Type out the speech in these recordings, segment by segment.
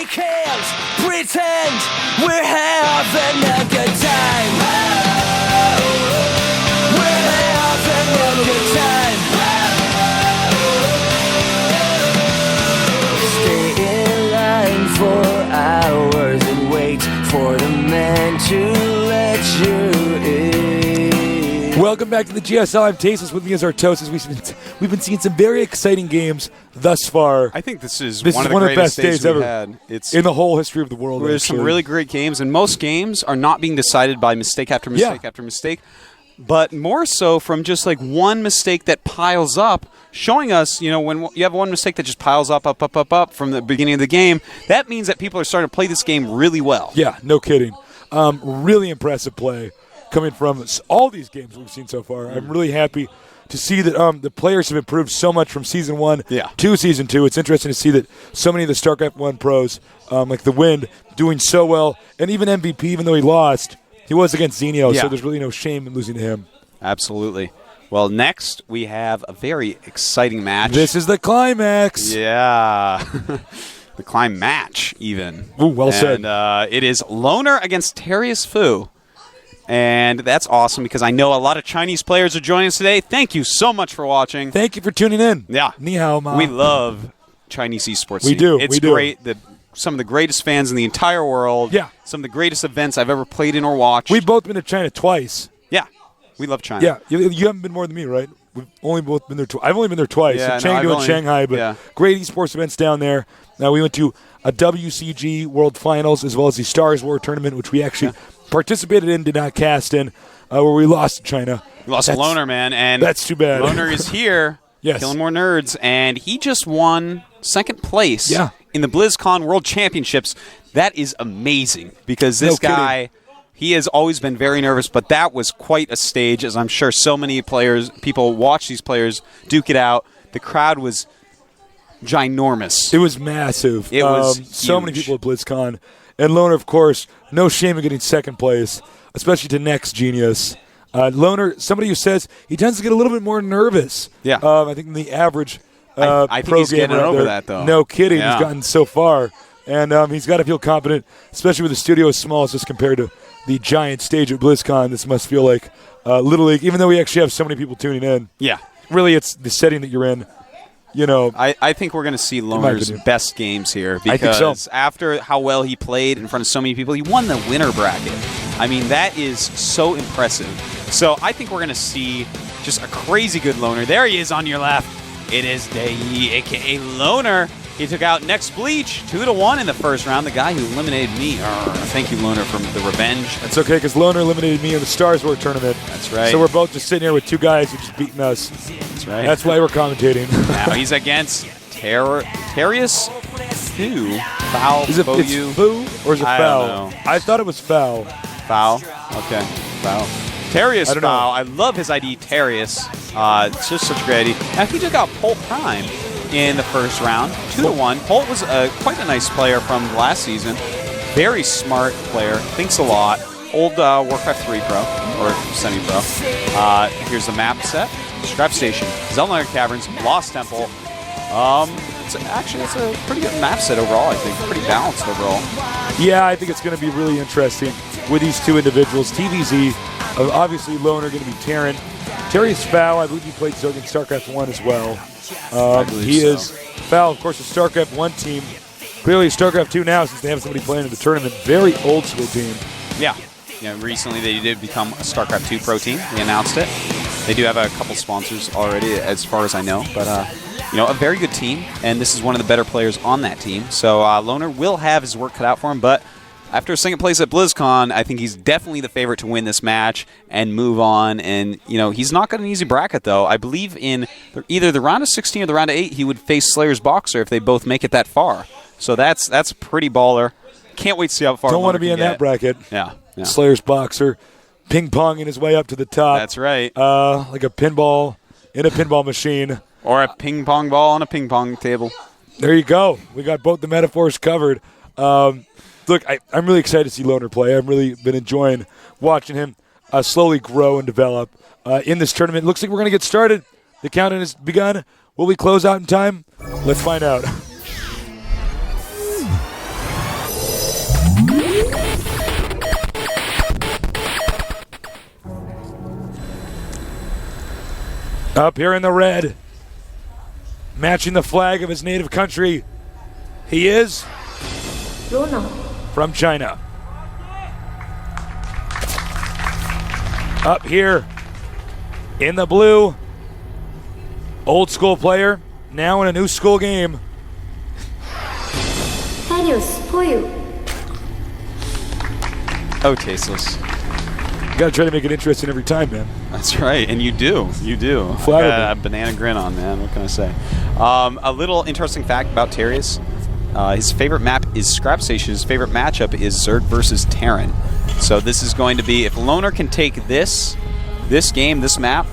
we can't pretend we're having a good time. We're having a good time. Stay in line for hours and wait for the man to let you in. Welcome back to the GSL. I'm Tasteless. With me is Artosis. We've been seeing some very exciting games thus far. I think this is one of the best days ever had. It's in the whole history of the world. There's some really great games, and most games are not being decided by mistake after mistake after mistake, but more so from just like one mistake that piles up, showing us, when you have one mistake that just piles up from the beginning of the game, that means that people are starting to play this game really well. Yeah, no kidding. Really impressive play coming from all these games we've seen so far. I'm really happy to see that the players have improved so much from Season 1 to Season 2. It's interesting to see that so many of the StarCraft 1 pros, like the Wind, doing so well. And even MVP, even though he lost, he was against Xenio, so there's really no shame in losing to him. Absolutely. Well, next we have a very exciting match. This is the climax. Yeah. The climb match, even. Ooh, well said. And it is Loner against Terious Fu. And that's awesome because I know a lot of Chinese players are joining us today. Thank you so much for watching. Thank you for tuning in. Yeah. Ni hao, ma. We love Chinese esports. We do. It's great. Some of the greatest fans in the entire world. Yeah. Some of the greatest events I've ever played in or watched. We've both been to China twice. Yeah. We love China. Yeah. You haven't been more than me, right? We've only both been there twice. I've only been there twice. Yeah, in Chengdu and Shanghai, but great esports events down there. Now, we went to a WCG World Finals as well as the Stars War Tournament, which we actually participated in, did not cast in, where we lost to China. We lost to Loner, man. And that's too bad. Loner is here, killing more nerds, and he just won second place in the BlizzCon World Championships. That is amazing because this guy, he has always been very nervous, but that was quite a stage, as I'm sure so many people watch these players duke it out. The crowd was ginormous. It was massive. It was so many people at BlizzCon. And Loner, of course, no shame in getting second place, especially to Next Genius. Loner, somebody who says he tends to get a little bit more nervous. Yeah. I think than the average I think he's getting over that, though. No kidding. He's gotten so far. And he's got to feel confident, especially with the studio as small as this compared to the giant stage at BlizzCon. This must feel like Little League, even though we actually have so many people tuning in. Yeah. Really, it's the setting that you're in. I think we're going to see Loner's best games here because after how well he played in front of so many people, he won the winner bracket. I mean, that is so impressive. So I think we're going to see just a crazy good Loner. There he is on your left. It is Dei, a.k.a. Loner. He took out Next Bleach 2-1 in the first round. The guy who eliminated me. Thank you, Loner, for the revenge. That's okay, because Loner eliminated me in the Stars War tournament. That's right. So we're both just sitting here with two guys who just beaten us. That's right. That's why we're commentating. Now he's against Terious Fu. Foul. Is it Fu or is it foul? I don't know. I thought it was foul. Foul? Okay. Foul. Terious Foul. I love his ID, Terious. It's just such a great ID. Now, he took out Polt Prime in the first round, 2-1. Polt was quite a nice player from last season. Very smart player. Thinks a lot. Old Warcraft 3 pro, or semi-pro. Here's the map set. Scrap Station, Zelnire Caverns, Lost Temple. It's a pretty good map set overall, I think. Pretty balanced overall. Yeah, I think it's going to be really interesting with these two individuals. TVZ, obviously Loner going to be Terran. Terious Foul, I believe he played Zogan StarCraft 1 as well. He is Foul, of course, the StarCraft 1 team. Clearly StarCraft 2 now, since they have somebody playing in the tournament. Very old school team. Yeah. Recently they did become a StarCraft 2 pro team. They announced it. They do have a couple sponsors already, as far as I know. But, a very good team, and this is one of the better players on that team. So Loner will have his work cut out for him, but after second place at BlizzCon, I think he's definitely the favorite to win this match and move on. And, he's not got an easy bracket, though. I believe in either the round of 16 or the round of 8, he would face Slayer's Boxer if they both make it that far. So that's pretty baller. Can't wait to see how far Don't want to be in that bracket. Yeah. Slayer's Boxer, ping-ponging his way up to the top. That's right. Like a pinball in a pinball machine. Or a ping-pong ball on a ping-pong table. There you go. We got both the metaphors covered. Look, I'm really excited to see Loner play. I've really been enjoying watching him slowly grow and develop in this tournament. Looks like we're going to get started. The countdown has begun. Will we close out in time? Let's find out. Up here in the red, matching the flag of his native country, he is from China. Up here in the blue, old school player, now in a new school game. Terious for you. Oh, tasteless. You gotta try to make it interesting every time, man. That's right, and you do. You do. Flatter me. A banana grin on, man. What can I say? A little interesting fact about Terious. His favorite map is Scrap Station. His favorite matchup is Zerg versus Terran. So this is going to be, if Loner can take this game, this map,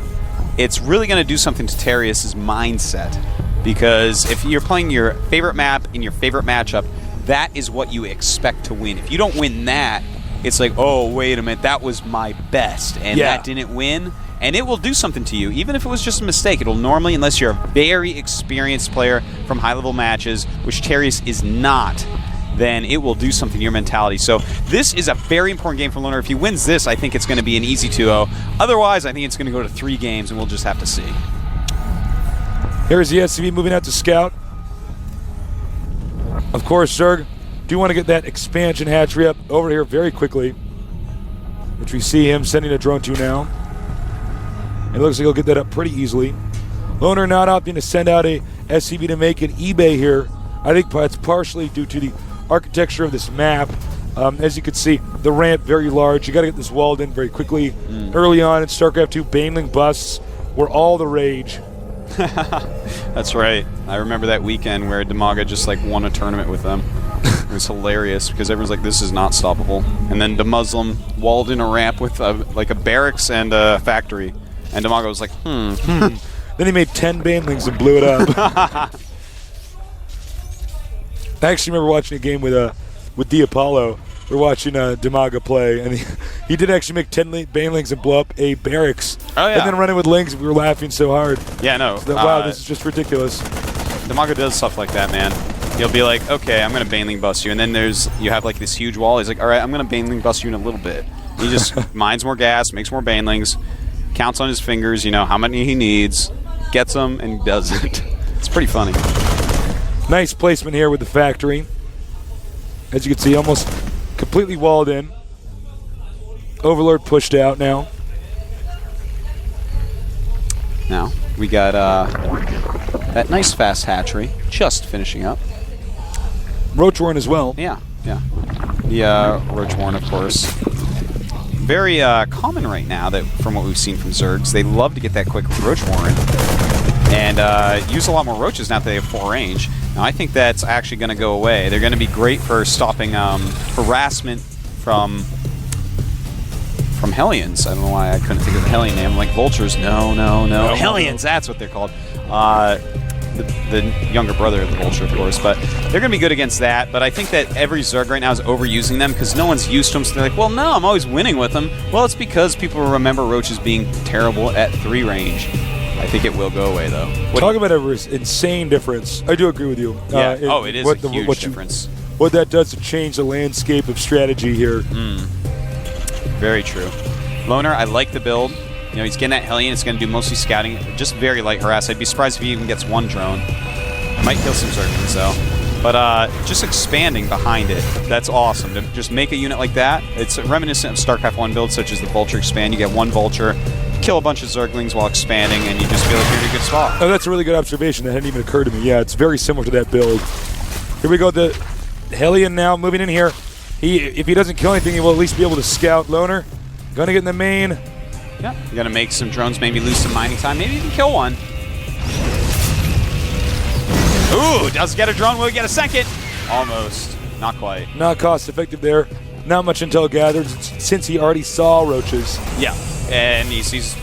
it's really going to do something to Terious' mindset. Because if you're playing your favorite map in your favorite matchup, that is what you expect to win. If you don't win that, it's like, oh, wait a minute, that was my best, and that didn't win. And it will do something to you, even if it was just a mistake. It'll normally, unless you're a very experienced player from high-level matches, which Terious is not, then it will do something to your mentality. So this is a very important game for Loner. If he wins this, I think it's going to be an easy 2-0. Otherwise, I think it's going to go to 3 games, and we'll just have to see. Here's the SCV moving out to scout. Of course, Zerg do want to get that expansion hatchery up over here very quickly, which we see him sending a drone to now. It looks like he'll get that up pretty easily. Loner not opting to send out a SCV to make an eBay here. I think that's partially due to the architecture of this map. As you can see, the ramp very large. You got to get this walled in very quickly. Early on in StarCraft 2, Baneling busts were all the rage. That's right. I remember that weekend where Demaga just like won a tournament with them. It was hilarious because everyone's like, this is not stoppable. And then the Muslim walled in a ramp with like a barracks and a factory. And Demaga was like, Then he made 10 Banelings and blew it up. I actually remember watching a game with the Apollo. We're watching Demaga play, and he did actually make 10 Banelings and blow up a barracks. Oh, yeah. And then run in with Lings, and we were laughing so hard. Yeah, no. Wow, this is just ridiculous. Demaga does stuff like that, man. He'll be like, okay, I'm going to Baneling bust you. And then you have like this huge wall. He's like, all right, I'm going to Baneling bust you in a little bit. He just mines more gas, makes more Banelings, counts on his fingers, how many he needs, gets them, and does it. It's pretty funny. Nice placement here with the factory. As you can see, almost completely walled in. Overlord pushed out now. Now, we got that nice fast hatchery just finishing up. Roachhorn as well. Yeah. The Roachhorn, of course. Very common right now, that from what we've seen from Zergs. They love to get that quick Roachhorn and use a lot more roaches now that they have 4 range. Now, I think that's actually going to go away. They're going to be great for stopping harassment from Hellions. I don't know why I couldn't think of the Hellion name. Like Vultures. No. Hellions, that's what they're called. The younger brother of the Vulture, of course. But they're going to be good against that. But I think that every Zerg right now is overusing them because no one's used to them. So they're like, well, no, I'm always winning with them. Well, it's because people remember roaches being terrible at 3 range. I think it will go away, though. Talk about an insane difference. I do agree with you. Yeah. It is a huge difference. What that does to change the landscape of strategy here. Very true. Loner, I like the build. He's getting that Hellion. It's going to do mostly scouting. Just very light harass. I'd be surprised if he even gets 1 drone. Might kill some Zerglings, though. But just expanding behind it, that's awesome. To just make a unit like that, it's reminiscent of StarCraft 1 builds, such as the Vulture expand. You get 1 Vulture, kill a bunch of Zerglings while expanding, and you just feel like you're in a good spot. Oh, that's a really good observation. That hadn't even occurred to me. Yeah, it's very similar to that build. Here we go. The Hellion now moving in here. If he doesn't kill anything, he will at least be able to scout. Loner, gonna get in the main. Yeah, you're gonna make some drones, maybe lose some mining time, maybe even kill 1. Ooh, does get a drone, will he get a second? Almost. Not quite. Not cost effective there. Not much intel gathered since he already saw roaches. Yeah, and he sees,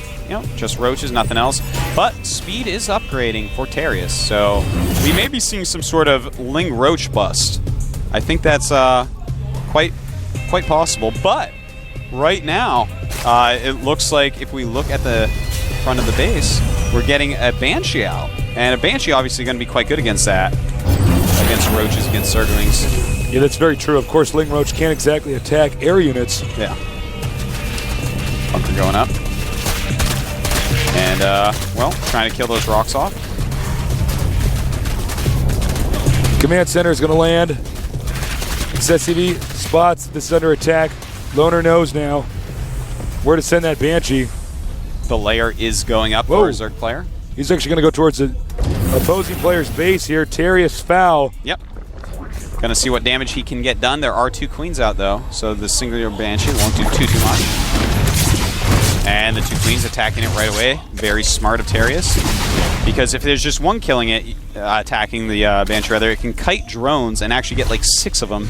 just roaches, nothing else. But speed is upgrading for Terious, so we may be seeing some sort of Ling Roach bust. I think that's quite possible, but right now, it looks like if we look at the front of the base, we're getting a Banshee out. And a Banshee obviously going to be quite good against that. Against roaches, against Zerglings. Yeah, that's very true. Of course, Ling Roach can't exactly attack air units. Yeah. Bunker going up. And, well, trying to kill those rocks off. Command center is going to land. SCV spots this under attack. Loner knows now where to send that Banshee. The layer is going up for a Zerg player. He's actually going to go towards the opposing player's base here. Terious foul. Yep. Going to see what damage he can get done. There are 2 queens out, though, so the singular Banshee won't do too much. And the 2 queens attacking it right away. Very smart of Terious. Because if there's just one killing it, attacking the Banshee, rather, it can kite drones and actually get like 6 of them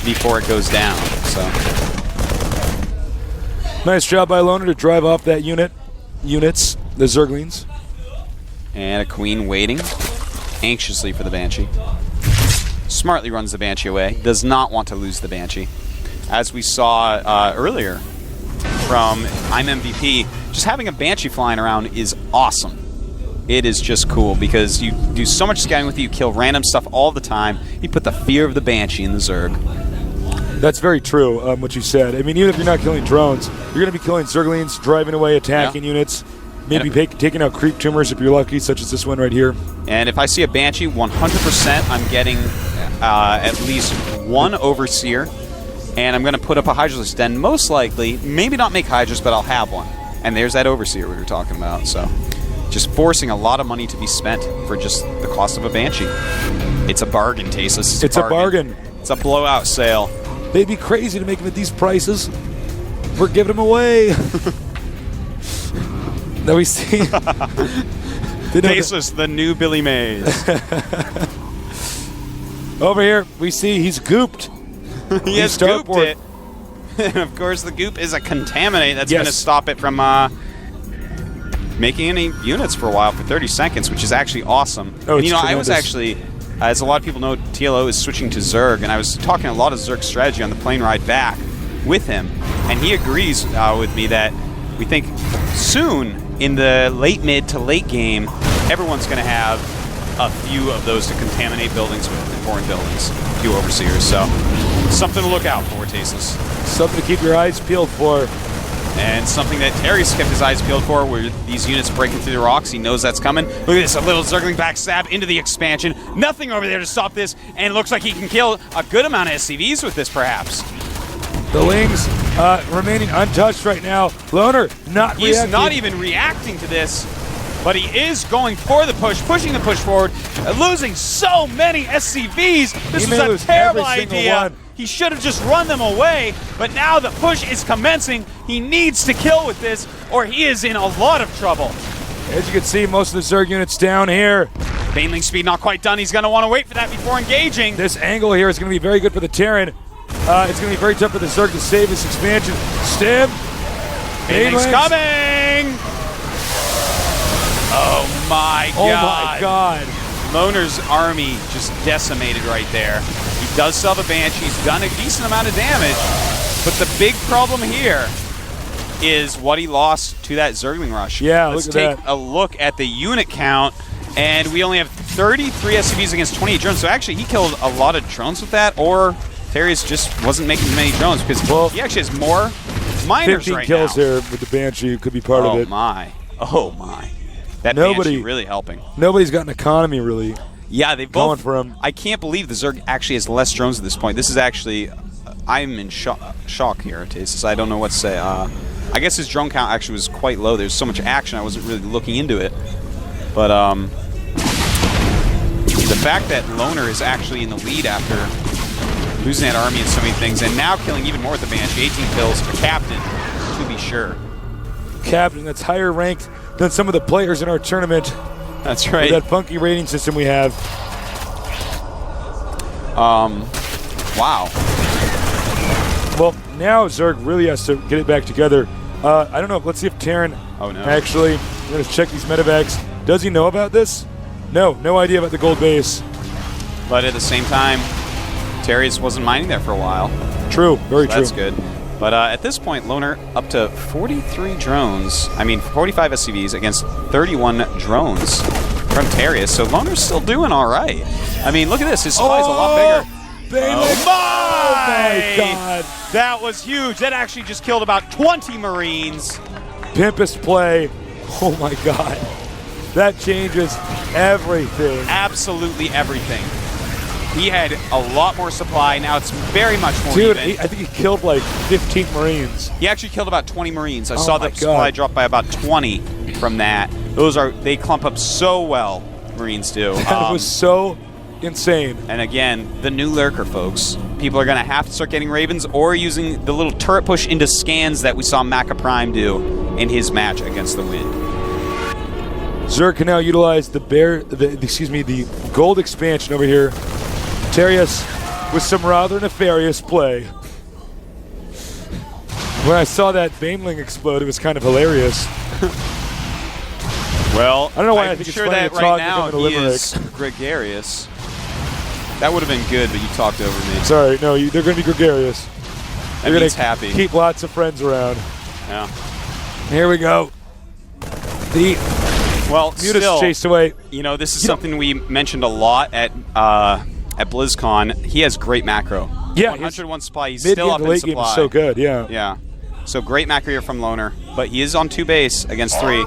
before it goes down. So nice job by Loner to drive off that units, the Zerglings. And a queen waiting anxiously for the Banshee. Smartly runs the Banshee away. Does not want to lose the Banshee. As we saw earlier from I'm MVP, just having a Banshee flying around is awesome. It is just cool because you do so much scouting with it, you kill random stuff all the time. You put the fear of the Banshee in the Zerg. That's very true, what you said. I mean, even if you're not killing drones, you're going to be killing Zerglings, driving away, attacking units, maybe taking out creep tumors if you're lucky, such as this one right here. And if I see a Banshee, 100% I'm getting at least 1 Overseer, and I'm going to put up a Hydralisk Den, most likely, maybe not make Hydras, but I'll have one. And there's that Overseer we were talking about, so just forcing a lot of money to be spent for just the cost of a Banshee. It's a bargain, Tasis. It's a bargain. It's a blowout sale. They'd be crazy to make them at these prices. We're giving them away. Now we see. Tasis, the new Billy Mays. Over here, we see he's gooped. He has gooped it. And of course, the goop is a contaminate that's going to stop it from making any units for a while for 30 seconds, which is actually awesome. Oh, and, I was actually, as a lot of people know, TLO is switching to Zerg, and I was talking a lot of Zerg strategy on the plane ride back with him, and he agrees with me that we think soon in the late mid to late game, everyone's going to have a few of those to contaminate buildings with foreign buildings, a few Overseers. So something to look out for, Tasis. Something to keep your eyes peeled for. And something that Terry's kept his eyes peeled for, where these units breaking through the rocks. He knows that's coming. Look at this, a little Zergling backstab into the expansion. Nothing over there to stop this, and it looks like he can kill a good amount of SCVs with this, perhaps. The Lings remaining untouched right now. Loner not reacting. He's not even reacting to this, but he is going for the push, pushing the push forward, losing so many SCVs. This was a terrible idea. He should have just run them away, but now the push is commencing. He needs to kill with this, or he is in a lot of trouble. As you can see, most of the Zerg units down here. Baneling speed not quite done. He's going to want to wait for that before engaging. This angle here is going to be very good for the Terran. It's going to be very tough for the Zerg to save this expansion. Stim. Baneling's coming! Oh my god. Oh my god. Loner's army just decimated right there. He does still have a Banshee. He's done a decent amount of damage. But the big problem here is what he lost to that Zergling rush. Yeah, Let's look at take that. a look at the unit count. And we only have 33 SCVs against 28 drones. So actually, he killed a lot of drones with that. Or Terious just wasn't making as many drones because he actually has more miners 15 right kills now. here with the Banshee could be part of it. Oh my. Oh my. That Banshee really helping. Nobody's got an economy really. Yeah, they've going both. for him. I can't believe the Zerg actually has less drones at this point. This is actually, I'm in shock here, Tasis. I don't know what to say. I guess his drone count actually was quite low. There's so much action, I wasn't really looking into it. But the fact that Loner is actually in the lead after losing that army and so many things, and now killing even more with the Banshee, 18 kills, a captain, to be sure. Captain that's higher ranked than some of the players in our tournament. That's right. With that funky rating system we have. Wow. Well, now Zerg really has to get it back together. I don't know. Let's see if Terran actually, we're going to check these medevacs. Does he know about this? No idea about the gold base. But at the same time, Terious wasn't mining there for a while. True, very true. That's good. But at this point, Loner up to 43 drones. I mean, 45 SCVs against 31 drones from Terious. So Loner's still doing all right. I mean, look at this. His supply is a lot bigger. Oh my god. That was huge. That actually just killed about 20 Marines. Pimpest play. Oh my God. That changes everything. Absolutely everything. He had a lot more supply. Now it's very much more Dude, even. I think he killed like 15 Marines. He actually killed about 20 Marines. I Oh saw my the supply God. drop by about 20 from that. They clump up so well, Marines do. That was so insane. And again, the new lurker, folks. People are going to have to start getting Ravens or using the little turret push into scans that we saw Maka Prime do in his match against the Wind. Zerg can now utilize the gold expansion over here. Terious with some rather nefarious play. When I saw that Baneling explode, it was kind of hilarious. Well, I don't know why I I'm think it's sure funny that to right talk now with him in he a is gregarious. That would have been good, but you talked over me. Sorry, no, they're going to be gregarious. That They're means gonna happy. keep lots of friends around. Yeah. Here we go. The Well, Mutas still, chased away. you know, this is something we mentioned a lot at BlizzCon. He has great macro. Yeah, 101 supply. He's Mid still game up to in late supply. game is so good, yeah. Yeah. So great macro here from Loner, but he is on 2 base against 3.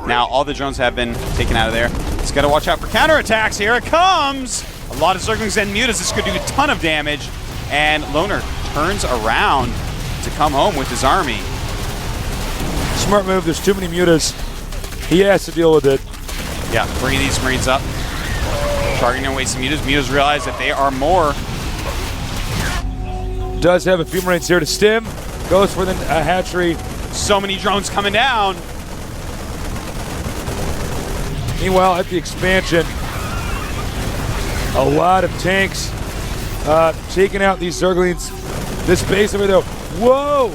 Now all the drones have been taken out of there. He's got to watch out for counterattacks. Here it comes. A lot of Zerglings and Mutas. This could do a ton of damage. And Loner turns around to come home with his army. Smart move. There's too many Mutas. He has to deal with it. Yeah, bringing these Marines up. Targeting away some Mutas. Mutas realize that they are more. Does have a few Marines here to stim. Goes for the hatchery. So many drones coming down. Meanwhile, at the expansion, a lot of tanks taking out these Zerglings. This base over there. Whoa!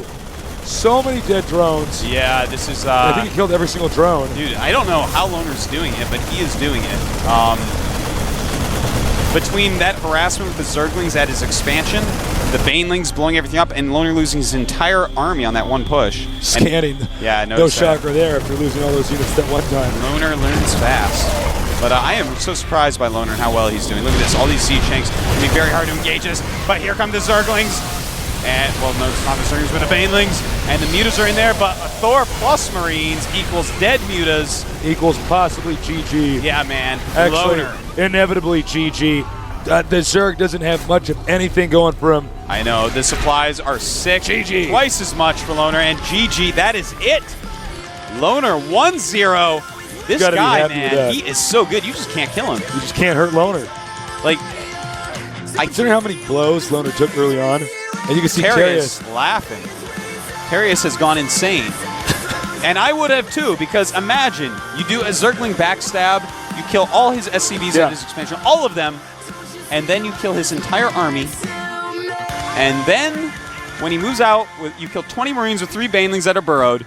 So many dead drones. Yeah, this is... I think he killed every single drone. Dude, I don't know how Loner's doing it, but he is doing it. Between that harassment with the Zerglings at his expansion, the Banelings blowing everything up, and Loner losing his entire army on that one push. Scanning. Yeah, no shocker there after losing all those units at one time. Loner learns fast. But I am so surprised by Loner and how well he's doing. Look at this, all these siege tanks. It's going to be very hard to engage us, but here come the Zerglings. And, well, no, it's not the Zerglings, but the Banelings. And the Mutas are in there, but a Thor plus Marines equals dead Mutas. Equals possibly GG. Yeah, man. Actually, Loner. inevitably GG. The Zerg doesn't have much of anything going for him. I know, the supplies are sick. GG. Twice as much for Loner, and GG, that is it. Loner 1-0. This Gotta be guy, happy with man, that. he is so good. You just can't kill him. You just can't hurt Loner. Like, Consider how many blows Loner took early on. And you can see Terious Terious. laughing. Terious has gone insane. And I would have too, because imagine you do a Zergling backstab, you kill all his SCVs at his expansion, all of them, and then you kill his entire army. And then, when he moves out, you kill 20 Marines with 3 Banelings that are burrowed,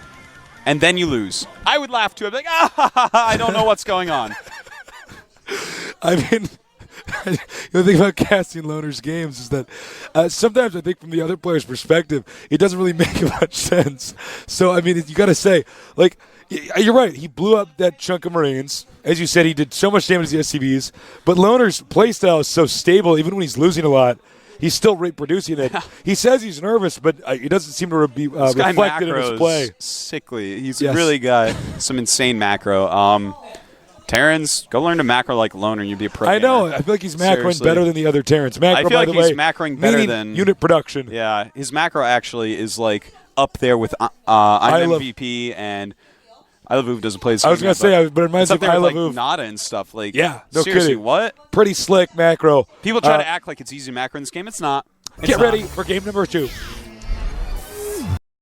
and then you lose. I would laugh too. I'd be like, I don't know what's going on. I mean, the thing about casting Loner's games is that sometimes I think from the other player's perspective, it doesn't really make much sense. So, I mean, you got to say, like, you're right. He blew up that chunk of Marines. As you said, he did so much damage to the SCVs. But Loner's playstyle is so stable, even when he's losing a lot, he's still reproducing it. He says he's nervous, but it doesn't seem to be reflected in his play. Sickly. He's really got some insane macro. Terrans, go learn to macro like Loner and you'd be a pro. I know. I feel like he's macroing Seriously. better than the other Terrans. Macro, I feel by like the he's way, macroing better meaning than unit production. Yeah, his macro actually is like up there with I'm MVP and I Love Uv doesn't play this. I was going to say, but it reminds me of I Love like Uv. Nada and stuff. Like, yeah, no seriously, kidding. what? Pretty slick macro. People try to act like it's easy macro in this game. It's not. Get ready for game number 2.